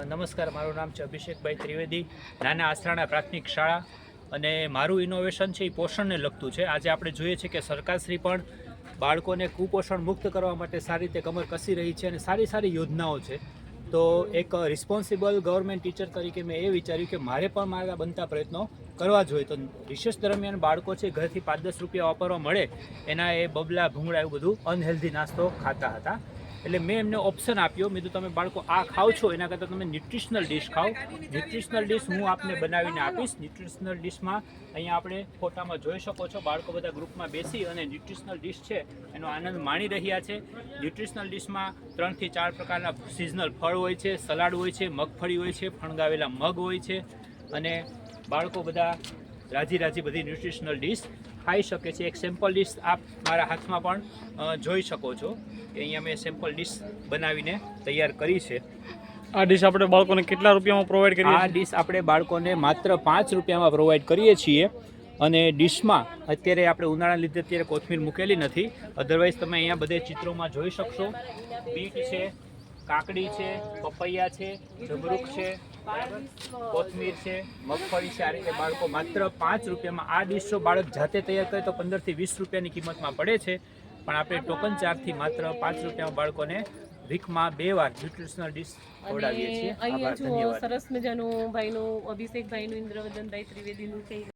નમસ્કાર, મારું નામ છે અભિષેકભાઈ ત્રિવેદી, નાના આસરાણા પ્રાથમિક શાળા. અને મારું ઇનોવેશન છે એ પોષણને લગતું છે. આજે આપણે જોઈએ છીએ કે સરકારશ્રી પણ બાળકોને કુપોષણ મુક્ત કરવા માટે સારી રીતે કમર કસી રહી છે અને સારી સારી યોજનાઓ છે. તો એક રિસ્પોન્સિબલ ગવર્મેન્ટ ટીચર તરીકે મેં એ વિચાર્યું કે મારે પણ મારા બનતા પ્રયત્નો કરવા જોઈએ. તો રિસેસ દરમિયાન બાળકો છે ઘરથી 5-10 રૂપિયા વાપરવા મળે એના એ બબલા ભૂંગળા એવું બધું અનહેલ્ધી નાસ્તો ખાતા હતા. એટલે મેં એમને ઓપ્શન આપ્યો, મેં તો તમે બાળકો આ ખાઓ છો એના કરતાં તમે ન્યુટ્રિશનલ ડિશ ખાઓ. ન્યુટ્રિશનલ ડિશ હું આપને બનાવીને આપીશ. ન્યુટ્રિશનલ ડિશમાં અહીંયા આપણે ફોટામાં જોઈ શકો છો, બાળકો બધા ગ્રુપમાં બેસી અને ન્યુટ્રિશનલ ડિશ છે એનો આનંદ માણી રહ્યા છે. ન્યુટ્રિશનલ ડિશમાં 3 થી 4 પ્રકારના સિઝનલ ફળ હોય છે, સલાડ હોય છે, મગફળી હોય છે, ફણગાવેલા મગ હોય છે અને બાળકો બધા રાજી રાજી બધી ન્યુટ્રિશનલ ડિશ ખાઈ શકે છે. એક સેમ્પલ ડિશ આપ મારા હાથમાં પણ જોઈ શકો છો કે અહીંયા મેં સેમ્પલ ડિશ બનાવીને તૈયાર કરી છે. આ ડિશ આપણે બાળકોને કેટલા રૂપિયામાં પ્રોવાઈડ કરીએ? આ ડિશ આપણે બાળકોને માત્ર 5 રૂપિયામાં પ્રોવાઈડ કરીએ છીએ. અને ડિશમાં અત્યારે આપણે ઉનાળાના લીધે અત્યારે કોથમીર મૂકેલી નથી, અધરવાઇઝ તમે અહીંયા બધે ચિત્રોમાં જોઈ શકશો. બીટ છે, કાકડી છે, પપૈયા છે, જમરૂખ છે, કોથમીર છે, મગફળી છે. આ રીતે બાળકો માત્ર 5 રૂપિયામાં આ ડિશ જો બાળક જાતે તૈયાર કરે તો 15 થી 20 રૂપિયાની કિંમતમાં પડે છે, પણ આપણે ટોકન ચાર્જથી માત્ર 5 રૂપિયામાં બાળકોને વીકમાં 2 વાર ન્યુટ્રિશનલ ડિશ ખવડાવીએ છીએ. અહીંયા જો સરસ મજાનું ભાઈનું અભિષેકભાઈનું ઇન્દ્રવદનભાઈ ત્રિવેદીનું